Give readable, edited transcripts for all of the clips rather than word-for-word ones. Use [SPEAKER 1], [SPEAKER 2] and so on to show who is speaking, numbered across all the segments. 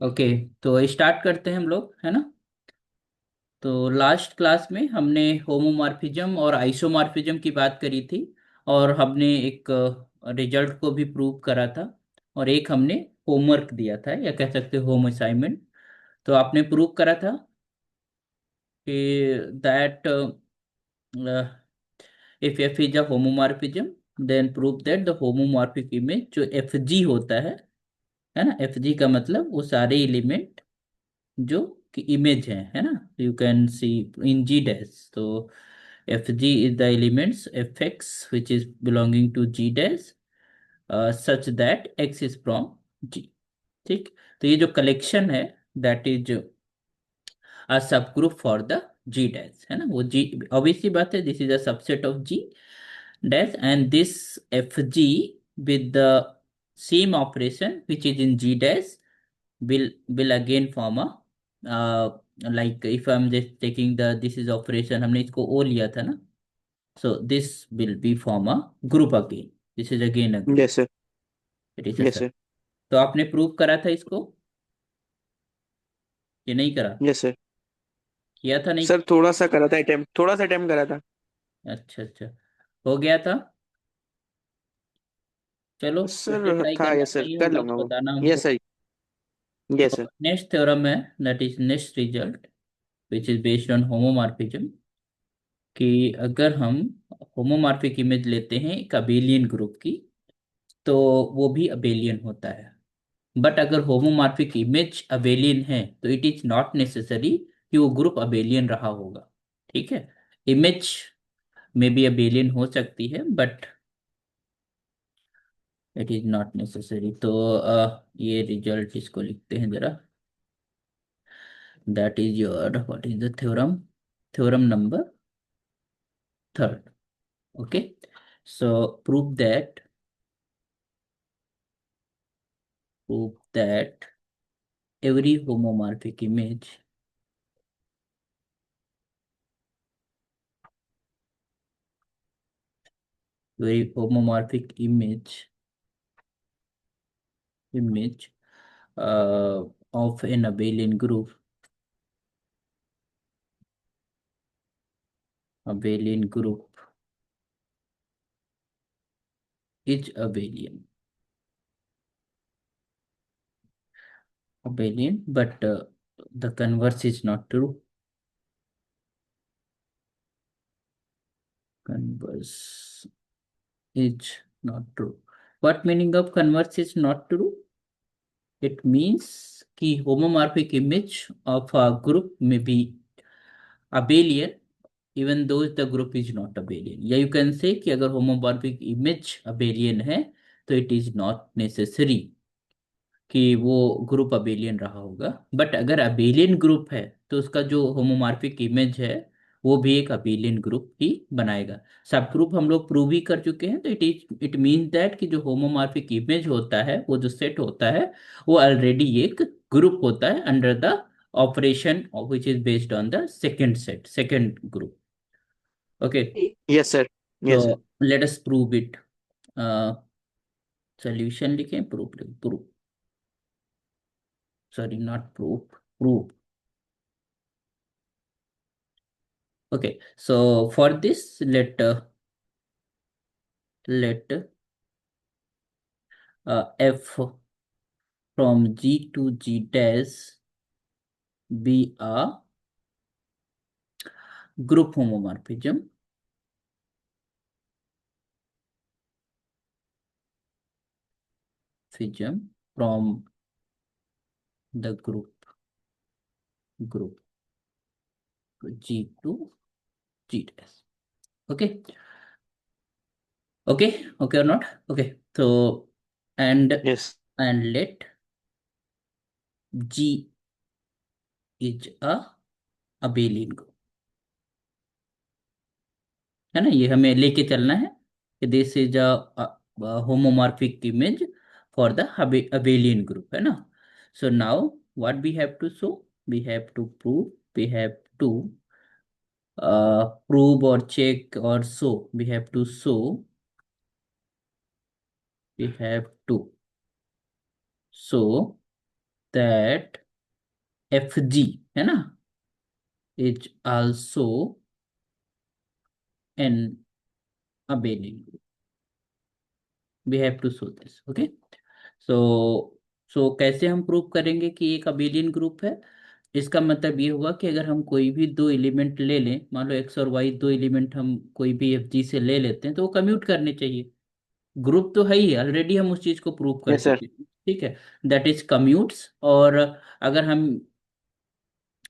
[SPEAKER 1] Okay, तो start करते हैं हम लोग, है ना। तो लास्ट क्लास में हमने होमोमॉर्फिज्म और आइसोमॉर्फिज्म की बात करी थी, और हमने एक रिजल्ट को भी प्रूव करा था, और एक हमने होमवर्क दिया था, या कह सकते हो होम असाइनमेंट। तो आपने प्रूव करा था कि that if F is a homomorphism then prove that the homomorphic image जो एफ जी होता है ना। एफ जी का मतलब वो सारे एलिमेंट जो कि इमेज है ना। You can see in G dash. तो F G is the elements F X which is belonging to G dash such that X is from G. ठीक। तो ये जो कलेक्शन है that is a subgroup for the G dash, है ना। वो जी ऑब्वियस सी बात है, this is a subset of G dash, and this F G with the same operation which is in G dash will again form a like if I'm just taking the this is operation, हमने इसको O लिया था ना। So this will be form a group again. This is again a group.
[SPEAKER 2] Yes sir.
[SPEAKER 1] It is a
[SPEAKER 2] yes
[SPEAKER 1] sub.
[SPEAKER 2] Sir.
[SPEAKER 1] तो आपने prove करा था इसको, ये नहीं करा?
[SPEAKER 2] Yes sir.
[SPEAKER 1] किया था नहीं?
[SPEAKER 2] सर थोड़ा सा करा था अटेम्प्ट, थोड़ा सा अटेम्प्ट करा था।
[SPEAKER 1] अच्छा अच्छा, हो गया था। चलो फिर से
[SPEAKER 2] सर
[SPEAKER 1] ट्राई
[SPEAKER 2] था,
[SPEAKER 1] करना,
[SPEAKER 2] यस सर,
[SPEAKER 1] सही
[SPEAKER 2] कर
[SPEAKER 1] होगा
[SPEAKER 2] लूंगा
[SPEAKER 1] तो
[SPEAKER 2] वो।
[SPEAKER 1] बताना
[SPEAKER 2] यस
[SPEAKER 1] हमको।
[SPEAKER 2] सर। यस
[SPEAKER 1] तो
[SPEAKER 2] सर।
[SPEAKER 1] नेक्स्ट थ्योरम है, that is next result which is based on homomorphism, कि अगर हम होमोमॉर्फिक इमेज लेते हैं एक अबेलियन ग्रुप की, तो वो भी अबेलियन होता है। बट अगर होमोमॉर्फिक इमेज अबेलियन है तो इट इज नॉट नेसेसरी कि वो ग्रुप अबेलियन रहा होगा। ठीक है। इमेज में भी अबेलियन हो सकती है, but it is not necessary. तो ये रिजल्ट इसको लिखते हैं जरा। That is your what is the theorem, theorem number third. Okay, so prove that, prove that every homomorphic image, very homomorphic image of an abelian group, abelian group is abelian, but the converse is not true. Converse is not true. What meaning of converse is not true? It means कि homomorphic image of a group may be abelian even though the group is not abelian, या you can say कि अगर homomorphic image abelian है तो it is not necessary कि वो group abelian रहा होगा। बट अगर अबेलियन ग्रुप है तो उसका जो होमोमॉर्फिक इमेज है वो भी एक अबेलियन ग्रुप ही बनाएगा। सब ग्रुप हम लोग प्रूव ही कर चुके हैं, तो इट मीन्स दैट कि जो होमोमॉर्फिक इमेज होता है, वो जो सेट होता है, वो ऑलरेडी एक ग्रुप होता है under the operation which is based on the second set, second group. Okay,
[SPEAKER 2] yes sir.
[SPEAKER 1] तो
[SPEAKER 2] yes sir.
[SPEAKER 1] Let us prove it. Solution लिखें, प्रूफ लिखें, proof, sorry not proof, proof. Okay, so for this, let f from G to G dash be a group homomorphism, from the group G to G dash. Okay, okay or not? Okay, so and
[SPEAKER 2] yes.
[SPEAKER 1] and let G is a abelian group, है ना। ये हमें लेके चलना है कि this is a homomorphic image for the abelian group, है ना। So now what we have to show, we have to prove, we have to prove or check or show, we have to show, we have to show that F G, है ना, is also N abelian. We have to show this. Okay. सो कैसे हम prove करेंगे कि एक abelian group है? इसका मतलब ये हुआ कि अगर हम कोई भी दो एलिमेंट ले लें, मान लो एक्स और वाई दो एलिमेंट हम कोई भी एफ जी से ले लेते हैं, तो वो कम्यूट करने चाहिए। ग्रुप तो है ही, ऑलरेडी हम उस चीज को प्रूव कर
[SPEAKER 2] यस सर।
[SPEAKER 1] चुके हैं, ठीक है, दैट इज कम्यूट्स। और अगर हम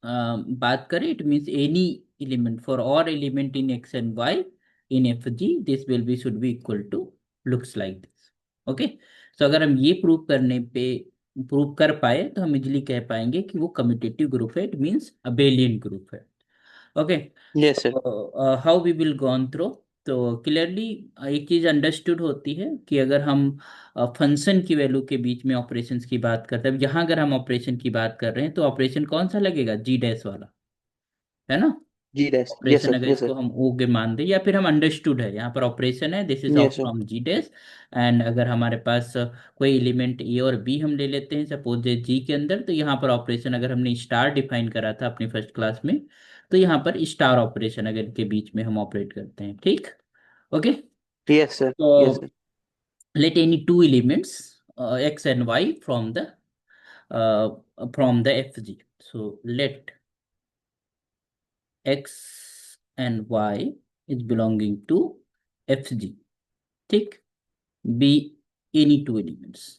[SPEAKER 1] बात करें, it means any element for और element in X and Y in F G, this will be should be equal to looks like this. Okay. तो अगर हम ये प्रूव कर पाए तो हम इजिली कह पाएंगे कि वो कम्यूटेटिव ग्रुप है, इट मीन्स अबेलियन ग्रुप है। Okay.
[SPEAKER 2] Yes sir.
[SPEAKER 1] How we will gone through. तो क्लियरली एक चीज अंडरस्टूड होती है कि अगर हम फंक्शन की वैल्यू के बीच में ऑपरेशंस की बात करते हैं, यहाँ अगर हम ऑपरेशन की बात कर रहे हैं तो ऑपरेशन कौन सा लगेगा, जी डैश वाला, है ना।
[SPEAKER 2] जी डैश, यस
[SPEAKER 1] ऑपरेशन
[SPEAKER 2] सर,
[SPEAKER 1] अगर
[SPEAKER 2] यस
[SPEAKER 1] इसको
[SPEAKER 2] सर।
[SPEAKER 1] हम ओ के मान दें, या फिर हम अंडरस्टूड है, यहाँ पर ऑपरेशन है, this is of
[SPEAKER 2] yes sir.
[SPEAKER 1] From G dash. And अगर हमारे पास कोई एलिमेंट ए और बी हम ले लेते हैं सपोज जी के अंदर, तो यहाँ पर ऑपरेशन अगर हमने स्टार डिफाइन करा था अपनी फर्स्ट क्लास में, तो यहाँ पर स्टार ऑपरेशन अगर इनके बीच में हम ऑपरेट करते हैं, ठीक। ओके।
[SPEAKER 2] Yes sir. यस
[SPEAKER 1] तो
[SPEAKER 2] sir.
[SPEAKER 1] let any two elements x and y from the fg. So let x and y is belonging to fg, ठीक, be any two elements।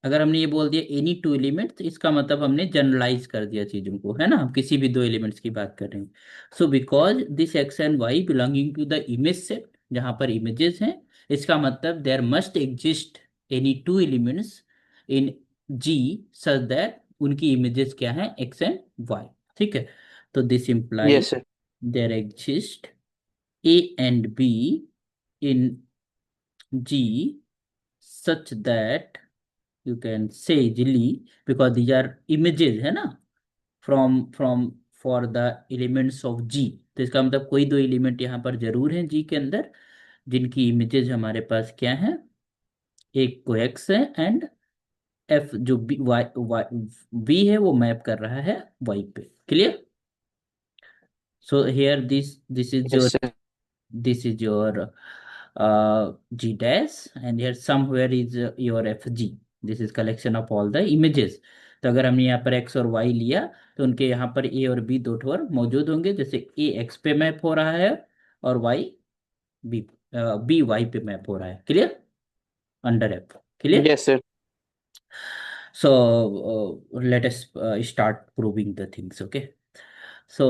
[SPEAKER 1] अगर हमने ये बोल दिया एनी टू एलिमेंट, तो इसका मतलब हमने जनरलाइज कर दिया चीजों को, है ना, हम किसी भी दो एलिमेंट्स की बात कर रहे हैं। So because this X and Y belonging to the image set, जहां पर इमेजेस हैं, इसका मतलब there must exist any two elements in G such that उनकी इमेजेस क्या है, एक्स एंड वाई, ठीक है। तो this imply
[SPEAKER 2] yes sir.
[SPEAKER 1] There exist A and B in G such that you can say easily, because these are images, है ना, from for the elements of G। तो इसका मतलब कोई दो एलिमेंट यहाँ पर जरूर हैं जी के अंदर, जिनकी इमेजेस हमारे पास क्या है, एक को एक्स है एंड एफ जो बी वाई वाई बी है वो मैप कर रहा है वाई पे। Clear. So here this is
[SPEAKER 2] yes
[SPEAKER 1] your,
[SPEAKER 2] sir.
[SPEAKER 1] this is your G dash, and here somewhere is your FG। This is collection of all the images। तो अगर हमने यहाँ पर x और y लिया, तो उनके यहाँ पर a और b दो ठोर मौजूद होंगे, जैसे a x पे मैप हो रहा है और y b b y पे मैप हो रहा है। Clear, under f। Clear.
[SPEAKER 2] Yes sir.
[SPEAKER 1] So let us start proving the things, okay? So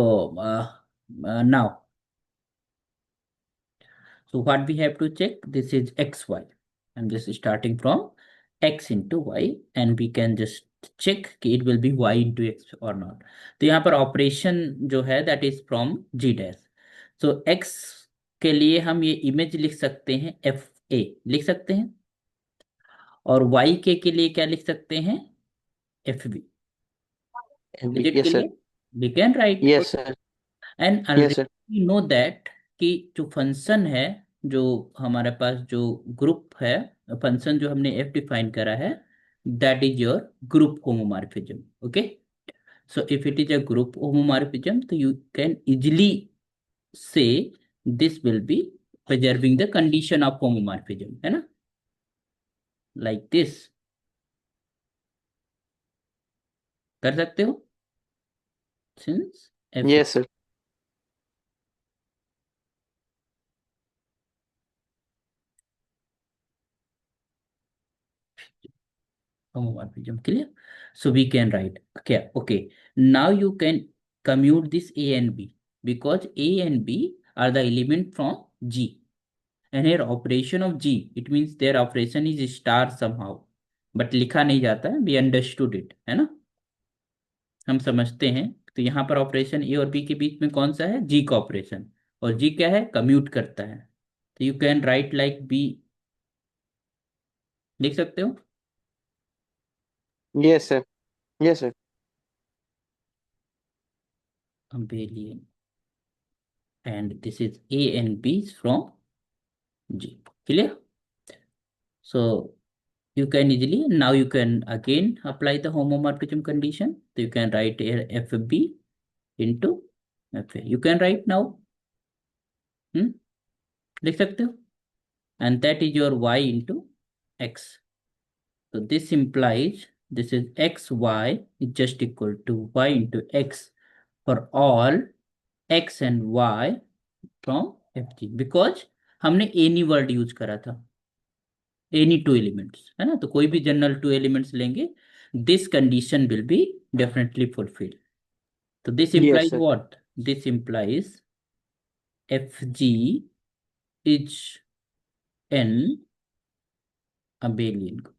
[SPEAKER 1] now, so what we have to check, this is xy. I'm just starting from x into y, and we can just check कि it will be y into x or not। तो यहाँ पर operation जो है that is from g dash। so x के लिए हम ये इमेज लिख सकते हैं, एफ ए लिख सकते हैं, और y के लिए क्या लिख सकते हैं, F B.
[SPEAKER 2] And
[SPEAKER 1] is
[SPEAKER 2] B,
[SPEAKER 1] it
[SPEAKER 2] yes sir.
[SPEAKER 1] Clear? We can write.
[SPEAKER 2] Yes sir.
[SPEAKER 1] And
[SPEAKER 2] yes sir.
[SPEAKER 1] Already know that कि जो फंक्शन है, जो हमारे पास जो ग्रुप है, फंक्शन जो हमने एफ डिफाइन करा है, that is your group homomorphism. Okay. So if it is a group homomorphism, तो यू कैन इजिली से this will B preserving the condition of homomorphism, है ना, लाइक दिस कर सकते हो, since F
[SPEAKER 2] yes sir.
[SPEAKER 1] homomorphism। Clear? So we can write, okay, now you can commute this a and b, because a and b are the element from G, and here operation of G, it means their operation is star somehow, but लिखा नहीं जाता है, we understood it, है ना, हम समझते हैं। तो यहाँ पर ऑपरेशन ए और बी के बीच में कौन सा है, जी का ऑपरेशन, और जी क्या है, कम्यूट करता है। तो you can write like B, लिख सकते हो,
[SPEAKER 2] yes sir. Yes sir.
[SPEAKER 1] abelian, and this is a and b is from G। Clear? So you can easily, now you can again apply the homomorphism condition. So you can write here FB into FA. You can write now. hmm? लिख सकते हो, and that is your y into x. So this implies this is xy is just equal to y into x for all x and y from fg, because हमने any word use करा था, any two elements, है ना, तो कोई भी general two elements लेंगे, this condition will be definitely fulfil. तो this
[SPEAKER 2] Yes,
[SPEAKER 1] implies
[SPEAKER 2] sir.
[SPEAKER 1] what? This implies fg is an abelian group.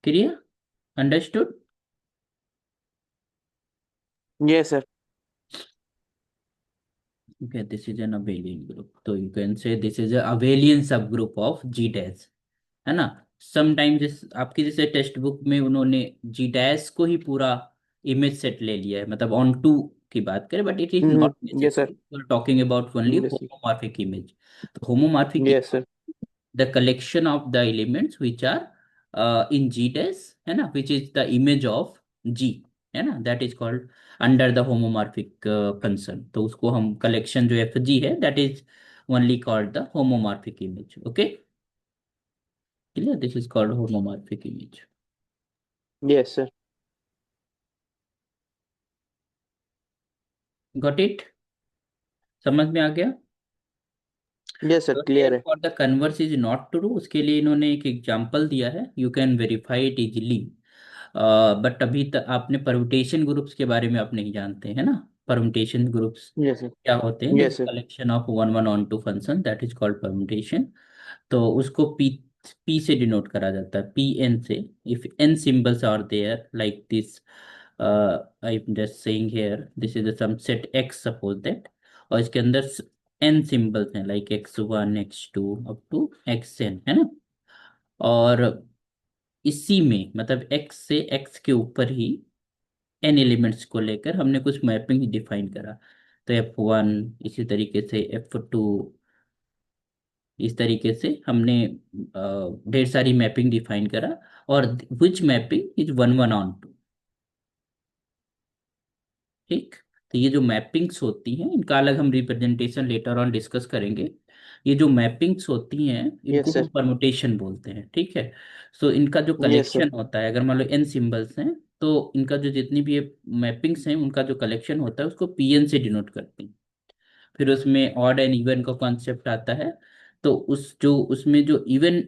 [SPEAKER 1] Clear? Understood?
[SPEAKER 2] Yes, sir.
[SPEAKER 1] Okay, this is an abelian group. So you can say this is a abelian subgroup of G dash, है ना. Sometimes जिस आपकी जैसे text book में उन्होंने जी dash को ही पूरा image set ले लिया है, मतलब ऑन टू की बात करें, but it is not
[SPEAKER 2] Yes, sir.
[SPEAKER 1] Necessary, talking about only
[SPEAKER 2] Yes, sir.
[SPEAKER 1] Homomorphic image. तो homomorphic
[SPEAKER 2] Yes, sir.
[SPEAKER 1] the collection of the elements which are in G dash, है ना, which is the image of G, है ना, that is called under the homomorphic function. तो उसको हम collection जो FG है, that is only called the homomorphic image. Okay, clear? This is called homomorphic image.
[SPEAKER 2] Yes, sir.
[SPEAKER 1] Got it? समझ में आ गया?
[SPEAKER 2] Yes, sir.
[SPEAKER 1] तो
[SPEAKER 2] Clear है.
[SPEAKER 1] For the converse is not true, उसके लिए इन्होंने एक एग्जांपल दिया है, you can verify it easily. But अभी तक आपने परम्यूटेशन ग्रुप्स के बारे में आप नहीं जानते हैं ना. Permutation groups
[SPEAKER 2] Yes, sir.
[SPEAKER 1] क्या होते हैं? This
[SPEAKER 2] Yes, sir.
[SPEAKER 1] Collection of one one onto function, that is called permutation. तो उसको पी से डिनोट करा जाता है, पी एन से. If N symbols are there like this, I am just saying here this is some set X, suppose that, और इसके अंदर एन सिंबल्स हैं like x1 x2 up to xn, है ना. और इसी में मतलब x से x के ऊपर ही एन एलिमेंट्स को लेकर हमने कुछ मैपिंग डिफाइन करा. तो f1, इसी तरीके से f2, इस तरीके से हमने ढेर सारी मैपिंग डिफाइन करा. और which mapping is one one onto. ठीक. तो ये जो मैपिंग्स होती हैं इनका अलग हम रिप्रेजेंटेशन लेटर ऑन डिस्कस करेंगे. ये जो मैपिंग्स होती हैं इनको
[SPEAKER 2] Yes, sir.
[SPEAKER 1] हम परमुटेशन बोलते हैं. ठीक है. सो इनका जो
[SPEAKER 2] Yes, sir.
[SPEAKER 1] कलेक्शन होता है, अगर मान लो एन सिंबल्स हैं, तो इनका जो जितनी भी मैपिंग्स हैं उनका जो कलेक्शन होता है उसको पीएन से डिनोट करते हैं. फिर उसमें ऑड एंड इवन का कॉन्सेप्ट आता है. तो उस जो उसमें जो इवन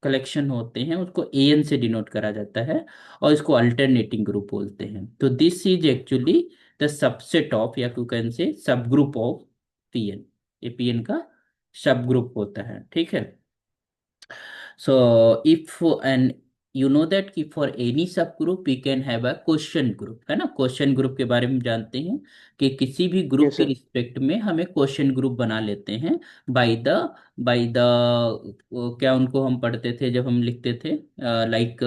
[SPEAKER 1] कलेक्शन होते हैं उसको एन से डिनोट करा जाता है, और इसको अल्टरनेटिंग ग्रुप बोलते हैं. तो this is actually the subset of, या यू कैन से सब ग्रुप ऑफ पीएन. ये पीएन का सब ग्रुप होता है. ठीक है. So if and you know that कि for any subgroup we can have a quotient group, है ना. क्वेश्चन ग्रुप के बारे में जानते हैं कि किसी भी ग्रुप
[SPEAKER 2] Yes,
[SPEAKER 1] के
[SPEAKER 2] sir.
[SPEAKER 1] रिस्पेक्ट में हमें क्वेश्चन ग्रुप बना लेते हैं बाय द क्या उनको हम पढ़ते थे जब हम लिखते थे, लाइक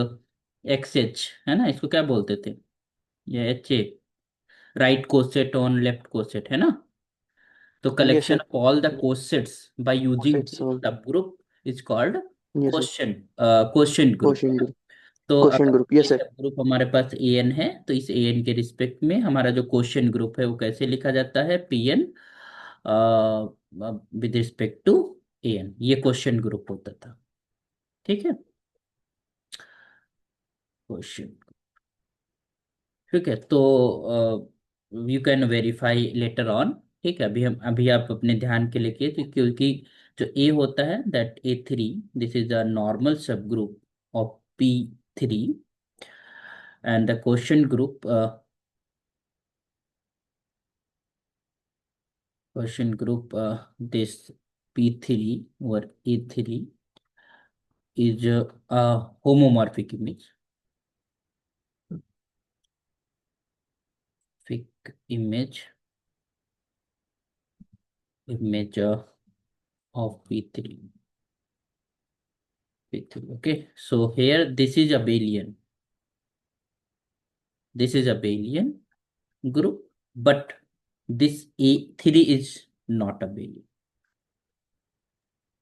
[SPEAKER 1] एक्स एच, है ना, इसको क्या बोलते थे, ये H A, right coset on left coset, है ना. तो
[SPEAKER 2] Yes,
[SPEAKER 1] collection
[SPEAKER 2] sir.
[SPEAKER 1] of all the cosets by using
[SPEAKER 2] It's
[SPEAKER 1] this
[SPEAKER 2] all.
[SPEAKER 1] subgroup is called
[SPEAKER 2] Yes, sir.
[SPEAKER 1] quotient group, है
[SPEAKER 2] Quotient
[SPEAKER 1] ना.
[SPEAKER 2] group.
[SPEAKER 1] तो
[SPEAKER 2] Quotient
[SPEAKER 1] अगर
[SPEAKER 2] group.
[SPEAKER 1] ये
[SPEAKER 2] Yes, sir.
[SPEAKER 1] सब group हमारे पास ए एन है, तो इस ए एन के रिस्पेक्ट में हमारा जो क्वेश्चन ग्रुप है वो कैसे लिखा जाता है, P N with respect to A N. ये क्वेश्चन ग्रुप होता था. ठीक है. क्वेश्चन. ठीक है. तो you can verify later on. ठीक है. अभी आप अपने ध्यान के लिए किए क्योंकि जो ए होता है that A3, this is the normal subgroup of P3, and the question group this P3 और A3 is a homomorphic image of P3. Okay, so here this is abelian group, but this A3 is not abelian.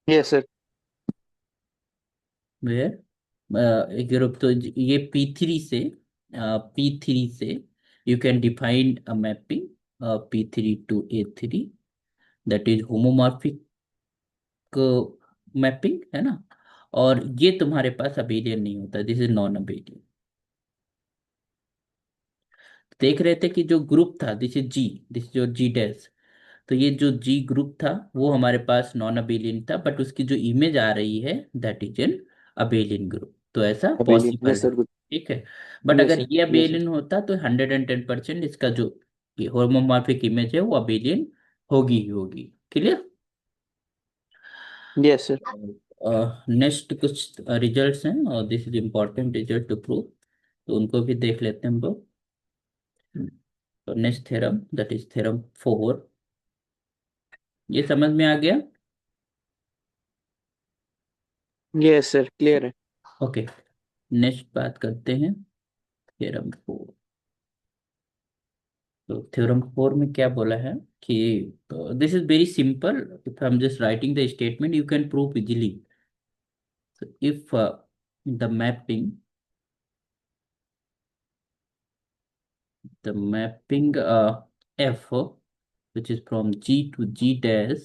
[SPEAKER 2] Yes, sir.
[SPEAKER 1] Where एक group, तो ये P3 से you can define a mapping P3 to A3, that is homomorphic mapping, है ना। और ये तुम्हारे पास abelian नहीं होता, दिस इज नॉन अबेलियन। देख रहे थे कि जो ग्रुप था, दिस इज जी, दिस जो जी डैश, तो ये जो जी ग्रुप था वो हमारे पास नॉन अबेलियन था, बट उसकी जो इमेज आ रही है that is an abelian group, तो ऐसा
[SPEAKER 2] अबेलियन,
[SPEAKER 1] पॉसिबल
[SPEAKER 2] यस
[SPEAKER 1] है।
[SPEAKER 2] Sir, good.
[SPEAKER 1] ठीक है। बट
[SPEAKER 2] यस
[SPEAKER 1] अगर
[SPEAKER 2] सर,
[SPEAKER 1] ये
[SPEAKER 2] यस सर।
[SPEAKER 1] अबेलियन होता तो 110% इसका जो होमोमॉर्फिक इमेज है वो अबेलियन होगी ही होगी। क्लियर।
[SPEAKER 2] Yes sir.
[SPEAKER 1] नेक्स्ट कुछ रिजल्ट्स हैं, और this is important result to prove, तो उनको भी देख लेते हैं हम लोग। तो next theorem that is theorem 4, ये समझ में आ गया।
[SPEAKER 2] यस सर, क्लियर है।
[SPEAKER 1] ओके, नेक्स्ट बात करते हैं थ्योरम 4। तो थ्योरम 4 में क्या बोला है कि this is very simple, if I am just writing the statement you can prove easily. If the mapping F, which is from G to G dash,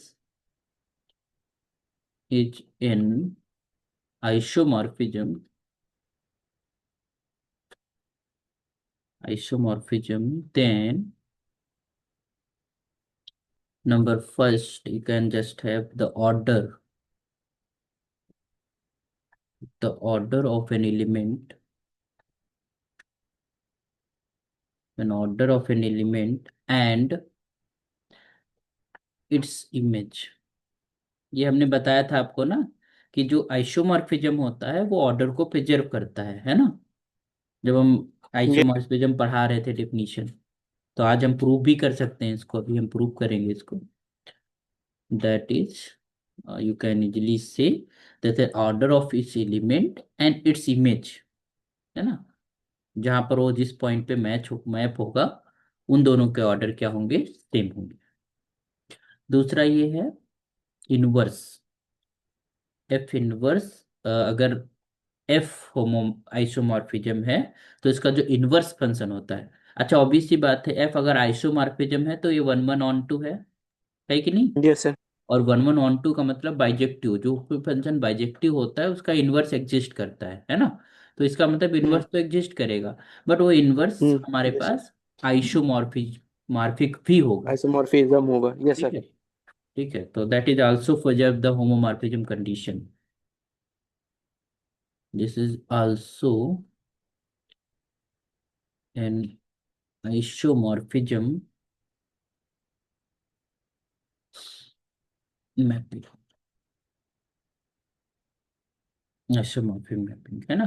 [SPEAKER 1] is in isomorphism, then number first you can just have the order of an element, and its image। ये हमने बताया था आपको ना कि जो isomorphism होता है वो ऑर्डर को प्रिजर्व करता है ना। जब हम आइसोमॉर्फिज्म पढ़ा रहे थे डेफिनीशन, तो आज हम प्रूव भी कर सकते हैं इसको, अभी हम प्रूव करेंगे इसको। That is you can easily say that the order of its element and its image, है ना, जहां पर वो जिस पॉइंट पे मैप होगा उन दोनों के ऑर्डर क्या होंगे, सेम होंगे। दूसरा ये है इनवर्स, एफ इनवर्स, अगर एफ होमो आइसोमॉर्फिज्म है तो इसका जो इनवर्स फंक्शन होता है, अच्छा ऑब्वियस सी बात है, एफ अगर आइसोमॉर्फिज्म है तो ये 1 1 on 2 है कि नहीं।
[SPEAKER 2] Yes sir.
[SPEAKER 1] और 1 1 on 2 का मतलब बाइजेक्टिव, जो कोई फंक्शन बाइजेक्टिव होता है उसका इनवर्स एग्जिस्ट करता है ना। तो इसका मतलब
[SPEAKER 2] हम्म।
[SPEAKER 1] इनवर्स तो एग्जिस्ट करेगा, बट वो इनवर्स हमारे
[SPEAKER 2] यस सर।
[SPEAKER 1] पास आइसोमॉर्फिक भी होगा।
[SPEAKER 2] आइसोमॉर्फिज्म होगा, यस
[SPEAKER 1] ठीक
[SPEAKER 2] सर।
[SPEAKER 1] है। ठीक है, तो that is also for the homomorphism condition, this is also an isomorphism mapping, isomorphic mapping, है ना।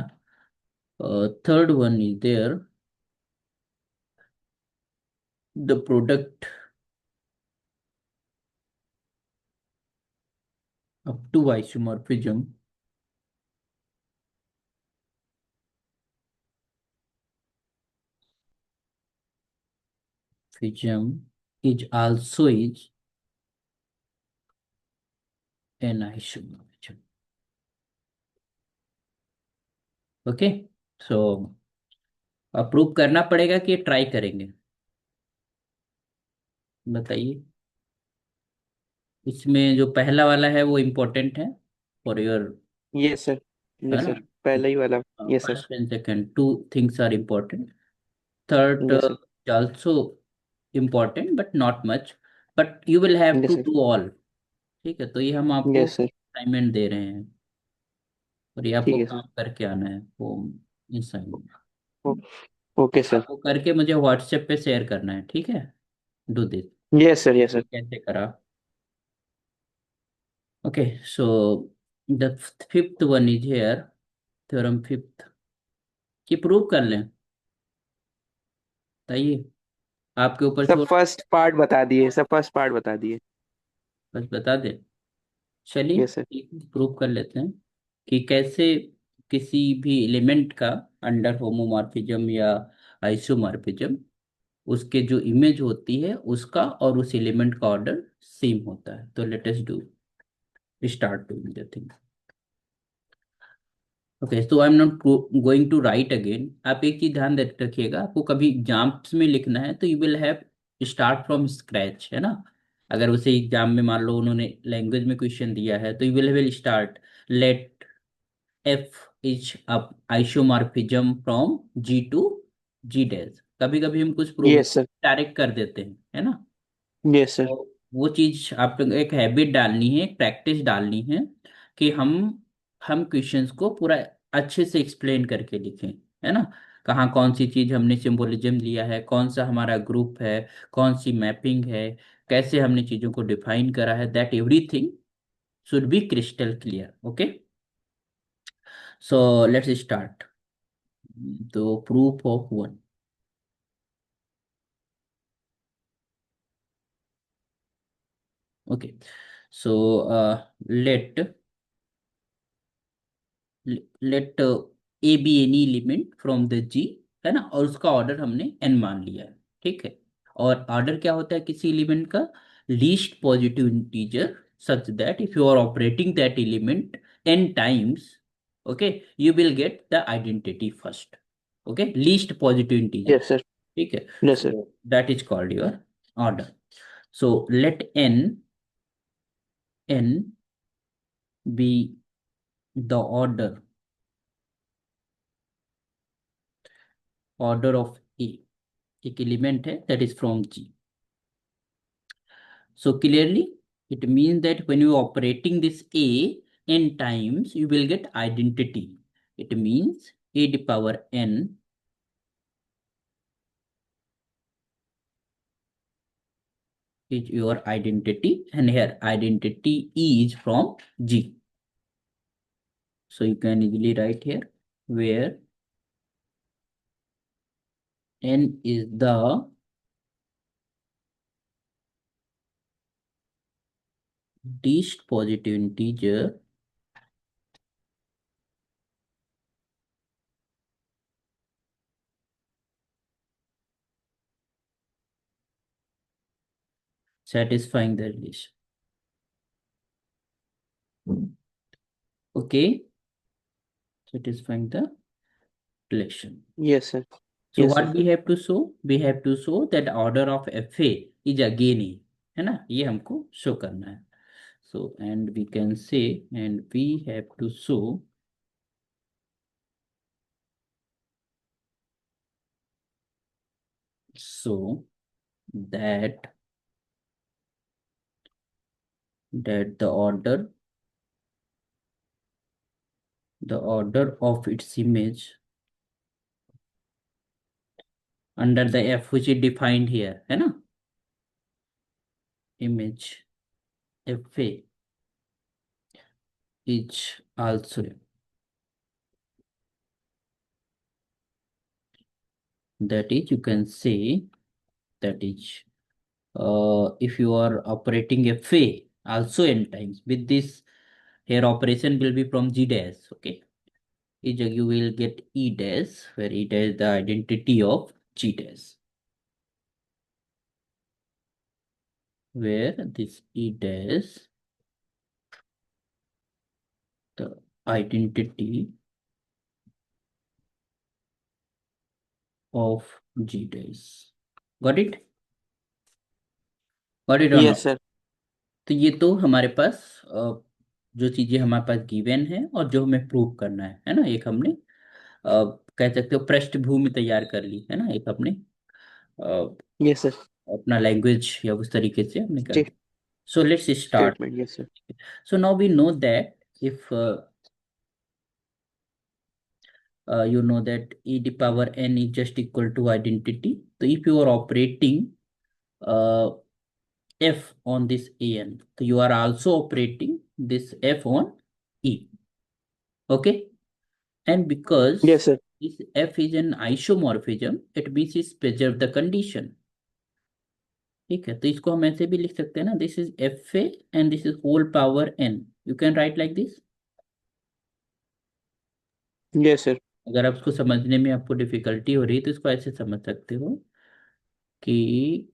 [SPEAKER 1] Third one is there, the product up to isomorphism is also is an isomorphism। Okay, so approve करना पड़ेगा कि try करेंगे, बताइए। इसमें जो पहला वाला है वो इम्पोर्टेंट है फॉर योर,
[SPEAKER 2] यस सर।
[SPEAKER 1] है
[SPEAKER 2] यस
[SPEAKER 1] ना।
[SPEAKER 2] सर, पहला ही वाला। Yes sir.
[SPEAKER 1] First and second two things are important, third
[SPEAKER 2] yes sir.
[SPEAKER 1] also important but not much, but you will have
[SPEAKER 2] yes
[SPEAKER 1] to
[SPEAKER 2] sir.
[SPEAKER 1] do all। ठीक है, तो ये हम आपको
[SPEAKER 2] यस सर।
[SPEAKER 1] असाइनमेंट दे रहे हैं, और ये आपको
[SPEAKER 2] ठीक है
[SPEAKER 1] काम
[SPEAKER 2] सर।
[SPEAKER 1] करके आना है होम असाइनमेंट।
[SPEAKER 2] ओ- ओके सर।
[SPEAKER 1] आपको करके मुझे व्हाट्सएप पे शेयर करना है, ठीक है। Do this,
[SPEAKER 2] yes sir, yes
[SPEAKER 1] ये
[SPEAKER 2] सर।
[SPEAKER 1] कैसे करा। Okay, so the fifth one is here, theorem fifth, की प्रूव कर लें, बताइए, आपके ऊपर
[SPEAKER 2] सब
[SPEAKER 1] छोड़,
[SPEAKER 2] फर्स्ट पार्ट बता दिए, सब फर्स्ट पार्ट बता दिए।
[SPEAKER 1] बस बता दे।
[SPEAKER 2] Yes sir.
[SPEAKER 1] चलिए प्रूव कर लेते हैं कि कैसे किसी भी एलिमेंट का अंडर होमोमॉर्फिज्म या आइसोमॉर्फिज्म उसके जो इमेज होती है उसका और उस एलिमेंट का ऑर्डर सेम होता है। तो let us do start doing the thing. Okay, so I am not going to write again. आप एक चीज ध्यान दे रखिएगा, आपको कभी एग्जाम्स में लिखना है तो you will have start from scratch, है ना। अगर उसे एग्जाम में मान लो उन्होंने लैंग्वेज में क्वेश्चन दिया है तो you will start, let F is up isomorphism from G to G dash. कभी कभी हम कुछ प्रॉब्लम
[SPEAKER 2] यस सर।
[SPEAKER 1] डायरेक्ट कर देते हैं, है ना।
[SPEAKER 2] Yes sir.
[SPEAKER 1] तो वो चीज आप लोग एक हैबिट डालनी है, एक प्रैक्टिस डालनी है कि हम क्वेश्चंस को पूरा अच्छे से एक्सप्लेन करके लिखें, है ना। कहाँ कौन सी चीज हमने सिंबोलिज्म लिया है, कौन सा हमारा ग्रुप है, कौन सी मैपिंग है, कैसे हमने चीजों को डिफाइन करा है, that everything should be crystal clear. Okay, so let's start. तो proof of one. Okay, so let let A B any element from the G, है ना, और उसका ऑर्डर हमने एन मान लिया है, ठीक है। और ऑर्डर क्या होता है किसी एलिमेंट का? Least positive integer such that if you are operating that element N times, okay, you will get the identity first. Okay, least positive integer,
[SPEAKER 2] yes sir.
[SPEAKER 1] ठीक है।
[SPEAKER 2] Yes sir.
[SPEAKER 1] So that is called your order. So let N be the order of A. एक element है that is from G. So clearly, it means that when you are operating this A n times, you will get identity. It means A to the power n is your identity, and here identity is from G. So you can easily write here where n is the least positive integer satisfying the relation. Okay, satisfying the relation.
[SPEAKER 2] Yes sir.
[SPEAKER 1] So
[SPEAKER 2] yes sir.
[SPEAKER 1] what we have to show? We have to show that order of FA is again A, है ना, ये हमको show करना है। So and we can say, and we have to show that the order of its image under the F which is defined here, है ना, image FA is also, that is you can say, that is if you are operating FA also n times with this, here operation will be from G dash, okay. You will get E dash, where E dash is the identity of G dash, where this E dash the identity of G dash. Got it? Got it or not?
[SPEAKER 2] Yes sir.
[SPEAKER 1] तो ये तो हमारे पास जो चीजें हमारे पास given है और जो हमें प्रूव करना है ना, एक हमने कह सकते हो पृष्ठभूमि तैयार कर ली, है ना, एक हमने
[SPEAKER 2] यस सर।
[SPEAKER 1] अपना लैंग्वेज या उस तरीके से हमने कर दिया।
[SPEAKER 2] Statement.
[SPEAKER 1] So let's start.
[SPEAKER 2] Yes sir.
[SPEAKER 1] So now we know that if you know that e to the power n is just equal to identity. So if you are operating uh, f on this an, so you are also operating this f on e. Okay, and
[SPEAKER 2] yes
[SPEAKER 1] because
[SPEAKER 2] sir.
[SPEAKER 1] this f is an isomorphism, it means it preserve the condition. ठीक है, तो इसको हम ऐसे भी लिख सकते हैं ना, this is F A and this is whole power N, you can write like this.
[SPEAKER 2] Yes sir.
[SPEAKER 1] अगर आप उसको समझने में आपको डिफिकल्टी हो रही है तो इसको ऐसे समझ सकते हो कि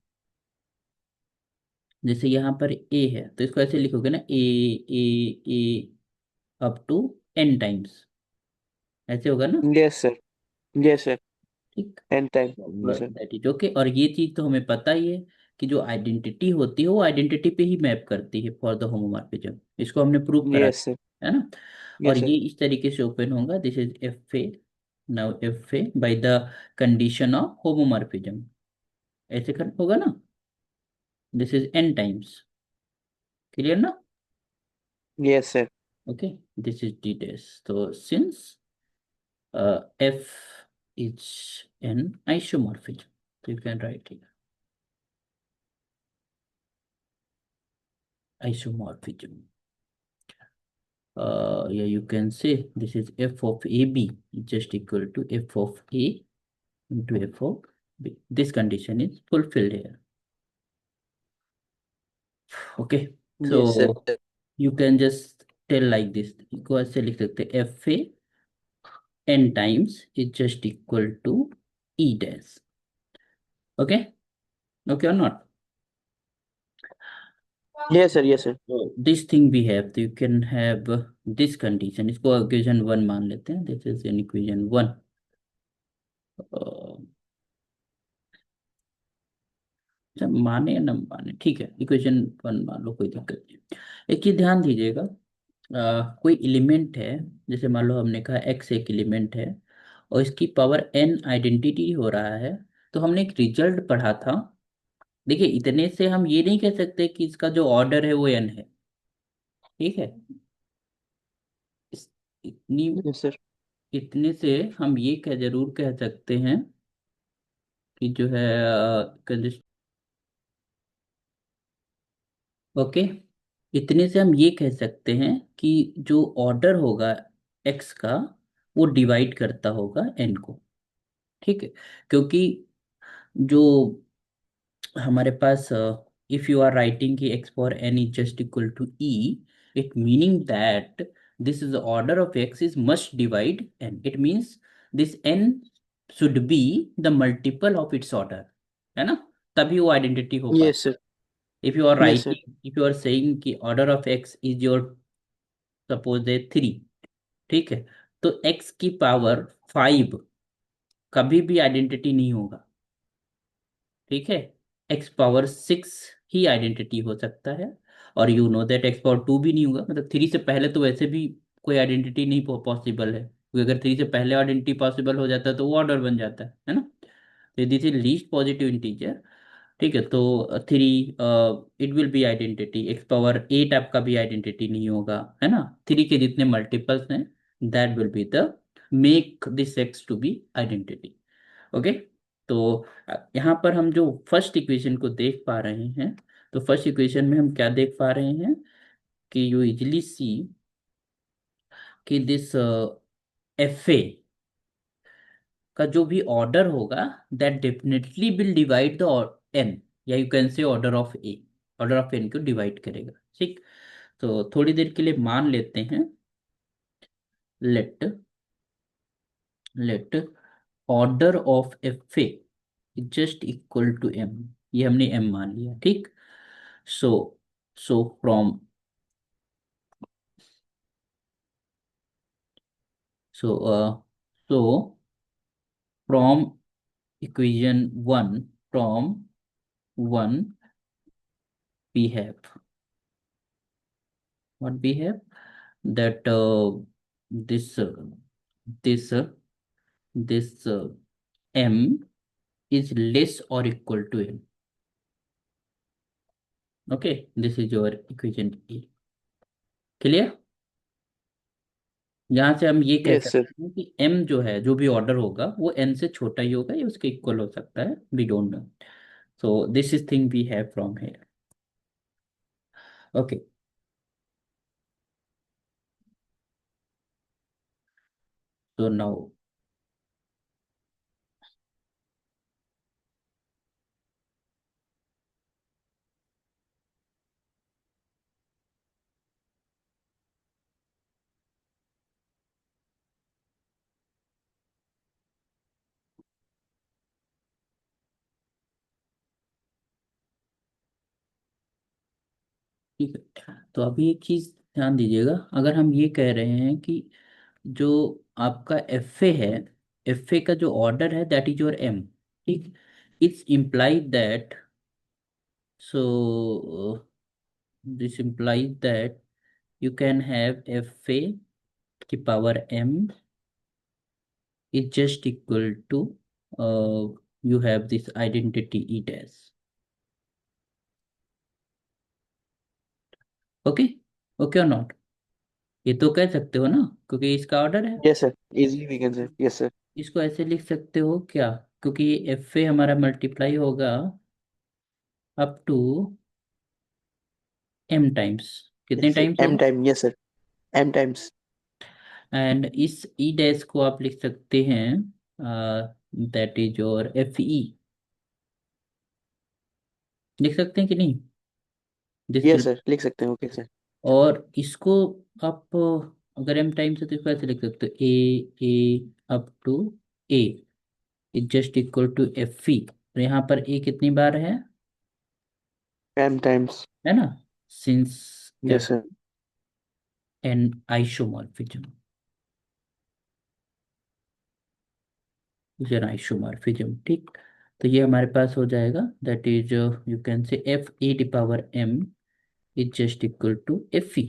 [SPEAKER 1] जैसे यहाँ पर ए है तो इसको ऐसे लिखोगे ना, ए ए ए अप टू एन टाइम्स, ऐसे होगा ना?
[SPEAKER 2] Yes, sir. Yes, sir.
[SPEAKER 1] ठीक।
[SPEAKER 2] N time. Yes, sir.
[SPEAKER 1] That is okay. और ये चीज तो हमें पता ही है कि जो आइडेंटिटी होती है वो आइडेंटिटी पे ही मैप करती है फॉर द होमोमॉर्फिज्म। इसको हमने प्रूव करा,
[SPEAKER 2] Yes, sir.
[SPEAKER 1] है ना? और
[SPEAKER 2] Yes, sir.
[SPEAKER 1] ये इस तरीके से ओपन होगा, this is F A, now F A by the condition of homomorphism. ऐसे कर होगा ना? This is an times. Clear ना?
[SPEAKER 2] Yes, sir.
[SPEAKER 1] Okay, this is D dash. तो since f is an isomorphism. So you can write here isomorphism. Yeah, you can say this is f of AB is just equal to f of A into f of B. This condition is fulfilled here. Okay,
[SPEAKER 2] Yes, sir.
[SPEAKER 1] so you can just tell like this. को ऐसे लिख सकते हैं, f a n times is just equal to E dash. Okay, okay or not?
[SPEAKER 2] Yes, sir. Yes, sir.
[SPEAKER 1] So this thing we have, so you can have this condition, इसको equation one मान लेते हैं, this is an equation one. अच्छा, माने या न माने, ठीक है, इक्वेशन वन मान लो, कोई दिक्कत नहीं। एक चीज ध्यान दीजिएगा, कोई एलिमेंट है, जैसे मान लो हमने कहा एक्स एक एलिमेंट है और इसकी पावर एन आइडेंटिटी हो रहा है, तो हमने एक रिजल्ट पढ़ा था। देखिए, इतने से हम ये नहीं कह सकते कि इसका जो ऑर्डर है वो एन है। ठीक है? इस- इतनी
[SPEAKER 2] Yes, sir.
[SPEAKER 1] इतने से हम ये कह जरूर कह सकते हैं कि जो है ओके, इतने से हम ये कह सकते हैं कि जो ऑर्डर होगा एक्स का, वो डिवाइड करता होगा एन को। ठीक है? क्योंकि जो हमारे पास इफ यू आर राइटिंग कि X power N is just equal to E, it meaning that this is order of X is must divide N. It means this N should be the multiple of its order, है ना? तभी वो identity हो पाए।
[SPEAKER 2] Yes, sir.
[SPEAKER 1] If you are
[SPEAKER 2] Yes, sir.
[SPEAKER 1] Writing, if you are saying कि order of X is your suppose A three, ठीक है, तो एक्स की पावर फाइव कभी भी आइडेंटिटी नहीं होगा। ठीक है? एक्स पावर सिक्स ही आइडेंटिटी हो सकता है। और you know that X power two भी नहीं होगा, मतलब थ्री से पहले तो वैसे भी कोई आइडेंटिटी नहीं पॉसिबल है, क्योंकि अगर थ्री से पहले आइडेंटिटी पॉसिबल हो जाता है तो वो ऑर्डर बन जाता है ना? तो this is least positive integer. ठीक है, तो three it will be identity, X power eight आपका भी आइडेंटिटी नहीं होगा, है ना? थ्री के जितने मल्टीपल्स हैं, that will be the make this X to be identity. Okay, तो यहाँ पर हम जो फर्स्ट इक्वेशन को देख पा रहे हैं, तो फर्स्ट इक्वेशन में हम क्या देख पा रहे हैं कि यू इजिली सी कि दिस एफ ए का जो भी ऑर्डर होगा, that definitely will divide the N, या you can say order of A, order of N को डिवाइड करेगा। ठीक, तो थोड़ी देर के लिए मान लेते हैं, let let order of F A just equal to M. ये हमने एम मान लिया, ठीक। So so from so so from equation 1, from 1 we have what we have, that this this this m is less or equal to n। okay, this is your equation A। Clear? यहाँ से हम ये कह
[SPEAKER 2] Yes, sir.
[SPEAKER 1] सकते हैं कि m जो है, जो भी ऑर्डर होगा वो n से छोटा ही होगा या उसके इक्वल हो सकता है, we don't know. So this is thing we have from here. Okay, so now ठीक है, तो अभी एक चीज ध्यान दीजिएगा, अगर हम ये कह रहे हैं कि जो आपका एफ ए है, एफ ए का जो ऑर्डर है दैट इज योर एम। ठीक। It's implies that, so this implies that you can have fa की power m is just equal to you have this identity e dash। Okay, okay और not, ये तो कह सकते हो ना, क्योंकि इसका ऑर्डर है।
[SPEAKER 2] Yes, sir. Easily we can say. Yes, sir.
[SPEAKER 1] इसको ऐसे लिख सकते हो क्या, क्योंकि एफ ए हमारा मल्टीप्लाई होगा अप टू एम टाइम्स, कितने
[SPEAKER 2] Yes, sir.
[SPEAKER 1] टाइम्स
[SPEAKER 2] M
[SPEAKER 1] होगा।
[SPEAKER 2] time. Yes, sir. M times.
[SPEAKER 1] And इस ई डैश को आप लिख सकते हैं, that is your F E, लिख सकते हैं कि नहीं, दिस
[SPEAKER 2] Yes,
[SPEAKER 1] विल।
[SPEAKER 2] sir. लिख सकते हैं. Okay, sir.
[SPEAKER 1] और इसको आप अगर एम टाइम से तो इसको ऐसे लिख सकते हो, A up to A is just equal to F E. तो यहाँ पर ए कितनी बार
[SPEAKER 2] M times.
[SPEAKER 1] है ना, since
[SPEAKER 2] Yes,
[SPEAKER 1] F
[SPEAKER 2] sir.
[SPEAKER 1] An isomorphism, is an isomorphism. ठीक। तो ये हमारे पास हो जाएगा, that is you can say F A the power M is just equal to F E.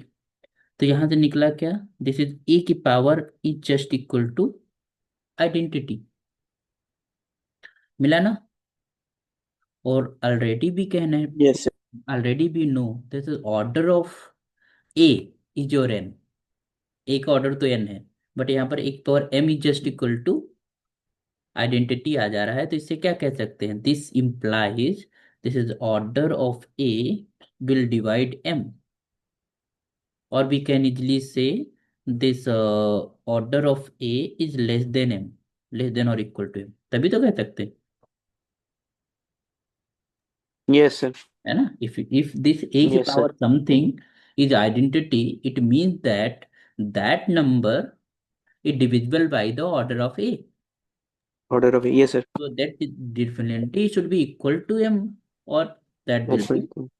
[SPEAKER 1] तो यहाँ से निकला क्या, दिस इज ए की power is just equal to identity, मिला ना। और ऑलरेडी भी कहना है,
[SPEAKER 2] Yes, sir.
[SPEAKER 1] ऑलरेडी भी know this is order of A is your N, A का ऑर्डर तो एन है, बट यहाँ पर एक power M is just equal to identity आ जा रहा है, तो इससे क्या कह सकते हैं, this implies this is order of A will divide M. और we can easily say this order of A is less than M, less than और इक्वल टू एम, तभी तो कह सकते हैं,
[SPEAKER 2] Yes, sir.
[SPEAKER 1] है ना। इफ दिस ए की
[SPEAKER 2] Yes, sir.
[SPEAKER 1] Power something is identity, it means that that number is divisible by the order of a,
[SPEAKER 2] Order of yes, sir.
[SPEAKER 1] so that definitely should be equal to m, or that will be
[SPEAKER 2] Absolutely.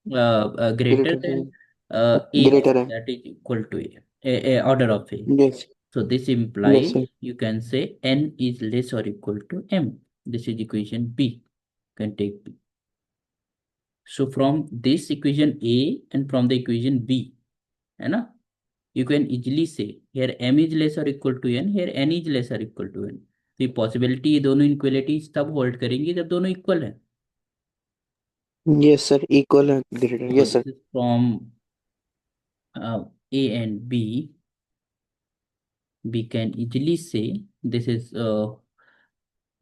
[SPEAKER 1] greater
[SPEAKER 2] Greater
[SPEAKER 1] than
[SPEAKER 2] than
[SPEAKER 1] a, or
[SPEAKER 2] greater than.
[SPEAKER 1] that is equal to a order of a.
[SPEAKER 2] Yes.
[SPEAKER 1] So this
[SPEAKER 2] Yes,
[SPEAKER 1] implies
[SPEAKER 2] sir.
[SPEAKER 1] you can say n is less or equal to m. This is equation b, you can take b. So from this equation a and from the equation b, है ना, you can easily say here m is less or equal to n, here n is less or equal to n। तो ये possibility, ये दोनों equalities तब hold करेंगी जब दोनों इक्वल है।
[SPEAKER 2] Yes, sir. Equal and greater.
[SPEAKER 1] तो
[SPEAKER 2] Yes, sir.
[SPEAKER 1] This is from a and b, we can easily say this is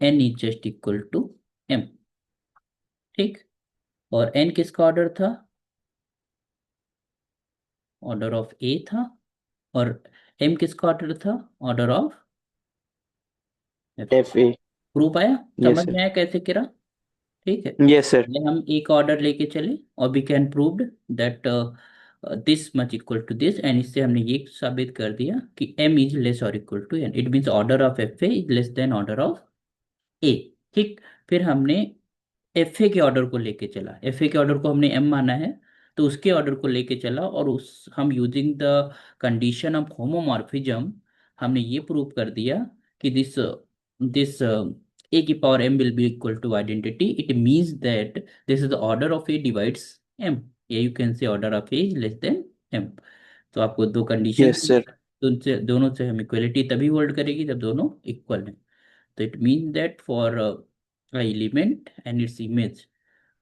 [SPEAKER 1] n is just equal to m। ठीक। और n किसका ऑर्डर था, ऑर्डर ऑफ a था, और m किसका order था, order of f।
[SPEAKER 2] FA.
[SPEAKER 1] Proof आया,
[SPEAKER 2] Yes,
[SPEAKER 1] समझ
[SPEAKER 2] sir.
[SPEAKER 1] में आया कैसे करा। ठीक है।
[SPEAKER 2] Yes, sir.
[SPEAKER 1] ये हम एक ऑर्डर लेके चले और we can proved that this much equal to this, and इससे हमने ये साबित कर दिया कि m इज लेस और equal to n, it means order of F A is less than order of A. ठीक। फिर हमने एफ ए के ऑर्डर को लेके चला, एफ ए के ऑर्डर को हमने एम माना है, तो उसके ऑर्डर को लेके चला, और उस हम using the condition of homomorphism हमने ये प्रूव कर दिया कि दिस दिस ए की power M will be equal to identity, it means that this is the order of A divides M, या you can say order of A is less than M. तो आपको दो condition,
[SPEAKER 2] Yes, sir.
[SPEAKER 1] तो उनसे दोनों से हम equality तभी होल्ड करेगी जब दोनों इक्वल हैं। तो it means that for a element and its image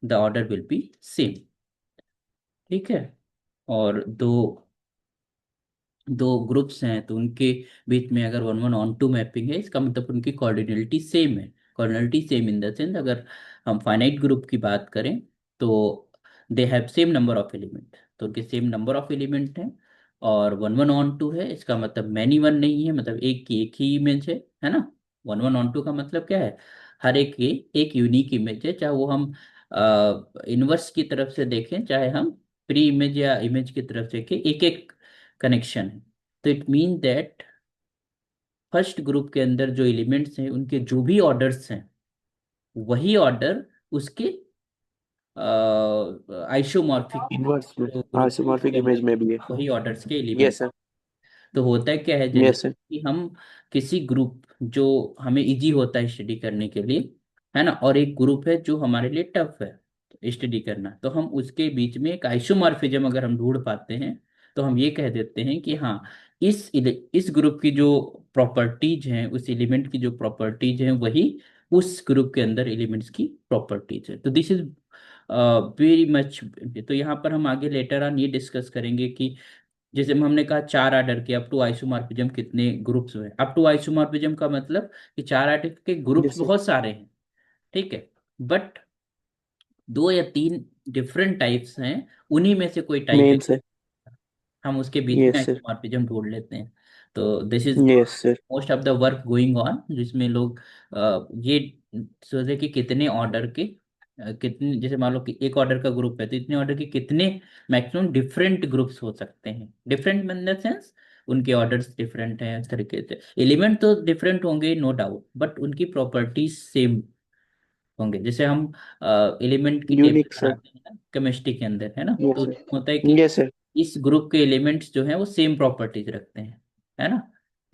[SPEAKER 1] the order will be same। ठीक है। और दो दो ग्रुप्स हैं तो उनके बीच में अगर one one onto mapping है, इसका मतलब उनकी कोऑर्डिनेलिटी सेम है। Cardinality same in the sense, अगर हम फाइनाइट ग्रुप की बात करें तो they have same number of element, तो उनके सेम नंबर ऑफ एलिमेंट हैं। और वन वन ऑन टू है, इसका मतलब मैनी वन नहीं है, मतलब एक की एक ही इमेज है ना। वन वन ऑन टू का मतलब क्या है, हर एक की एक यूनिक इमेज है, चाहे वो हम इनवर्स की तरफ से देखें, चाहे हम प्री इमेज या इमेज की तरफ से देखें, एक एक कनेक्शन है। तो it mean that first group के अंदर जो एलिमेंट्स हैं उनके जो भी ऑर्डर्स हैं वही ऑर्डर उसके आइसोमॉर्फिक
[SPEAKER 2] Inverse.
[SPEAKER 1] जो ग्रुप है
[SPEAKER 2] Isomorphic
[SPEAKER 1] उसके अंदर
[SPEAKER 2] image में भी है.
[SPEAKER 1] वही ऑर्डर्स के
[SPEAKER 2] Yes,
[SPEAKER 1] एलिमेंट।
[SPEAKER 2] sir.
[SPEAKER 1] तो होता है क्या है
[SPEAKER 2] यस
[SPEAKER 1] जनरली
[SPEAKER 2] सर।
[SPEAKER 1] कि हम किसी ग्रुप जो हमें इजी होता है स्टडी करने के लिए, है ना, और एक ग्रुप है जो हमारे लिए टफ है स्टडी करना, तो हम उसके बीच में एक आइसोमॉर्फिज्म अगर हम ढूंढ पाते हैं, तो हम ये कह देते हैं कि हाँ, इस ग्रुप की जो प्रॉपर्टीज हैं, उस एलिमेंट की जो प्रॉपर्टीज हैं, वही उस ग्रुप के अंदर एलिमेंट्स की प्रॉपर्टीज है। तो दिस इज वेरी मच। तो यहाँ पर हम आगे लेटर ऑन ये डिस्कस करेंगे कि जैसे हमने कहा चार आर्डर के अप टू आइसोमॉर्फिज्म कितने ग्रुप्स हुए। अप टू आइसोमॉर्फिज्म का मतलब कि चार आर्डर के ग्रुप्स
[SPEAKER 2] यस सर।
[SPEAKER 1] बहुत सारे हैं, ठीक है, बट दो या तीन डिफरेंट टाइप्स हैं, उन्हीं में से कोई टाइप
[SPEAKER 2] मेन सर।
[SPEAKER 1] हम उसके बीच में
[SPEAKER 2] यस सर।
[SPEAKER 1] आइसोमॉर्फिज्म ढूंढ लेते हैं। तो this is
[SPEAKER 2] yes sir.
[SPEAKER 1] Most of the work going on, जिसमें लोग ये सोचे कि कितने ऑर्डर के कितने, जैसे मान लो कि एक ऑर्डर का ग्रुप है, तो इतने ऑर्डर के कितने मैक्सिमम डिफरेंट ग्रुप्स हो सकते हैं। डिफरेंट इन द सेंस उनके ऑर्डर्स डिफरेंट हैं, इस तरीके से एलिमेंट तो डिफरेंट होंगे नो डाउट, बट उनकी प्रॉपर्टीज सेम होंगे। जैसे हम एलिमेंट की टेबल
[SPEAKER 2] यूनिक सर।
[SPEAKER 1] बनाते हैं ना केमिस्ट्री के अंदर, है ना,
[SPEAKER 2] यस
[SPEAKER 1] तो
[SPEAKER 2] सर।
[SPEAKER 1] उसमें होता है कि
[SPEAKER 2] यस सर।
[SPEAKER 1] इस ग्रुप के एलिमेंट्स जो हैं वो सेम प्रॉपर्टीज रखते हैं, है ना।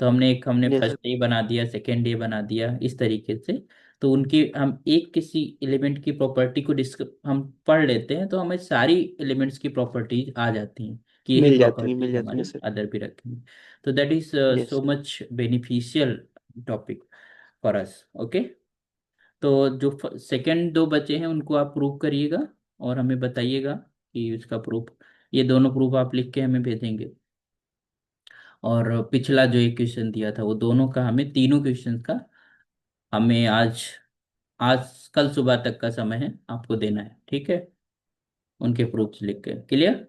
[SPEAKER 1] तो हमने
[SPEAKER 2] यस सर।
[SPEAKER 1] फर्स्ट डे बना दिया, सेकेंड डे बना दिया, इस तरीके से। तो उनकी हम एक किसी एलिमेंट की प्रॉपर्टी को डिस्क हम पढ़ लेते हैं, तो हमें सारी एलिमेंट्स की प्रॉपर्टीज आ जाती हैं कि यही
[SPEAKER 2] मिल
[SPEAKER 1] प्रॉपर्टीज
[SPEAKER 2] जाती है
[SPEAKER 1] हमारे
[SPEAKER 2] सर।
[SPEAKER 1] अदर भी रखेंगे। तो that is
[SPEAKER 2] yes
[SPEAKER 1] so
[SPEAKER 2] sir.
[SPEAKER 1] Much beneficial topic for us. Okay, तो जो सेकंड दो बचे हैं उनको आप प्रूव करिएगा और हमें बताइएगा कि उसका प्रूफ, ये दोनों प्रूफ आप लिख के हमें भेजेंगे। और पिछला जो एक क्वेश्चन दिया था वो दोनों का, हमें तीनों क्वेश्चन का हमें आज आज कल सुबह तक का समय है आपको देना है, ठीक है, उनके प्रूफ्स लिख के। क्लियर?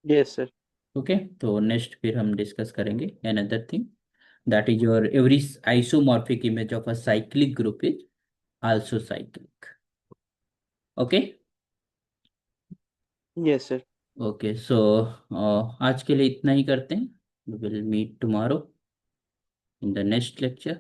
[SPEAKER 2] Yes sir.
[SPEAKER 1] ओके, तो नेक्स्ट फिर हम डिस्कस करेंगे another thing, that is your every isomorphic image of a cyclic group is also cyclic. Okay.
[SPEAKER 2] Yes sir.
[SPEAKER 1] Okay, so आज के लिए इतना ही करते हैं। We will meet tomorrow in the next lecture.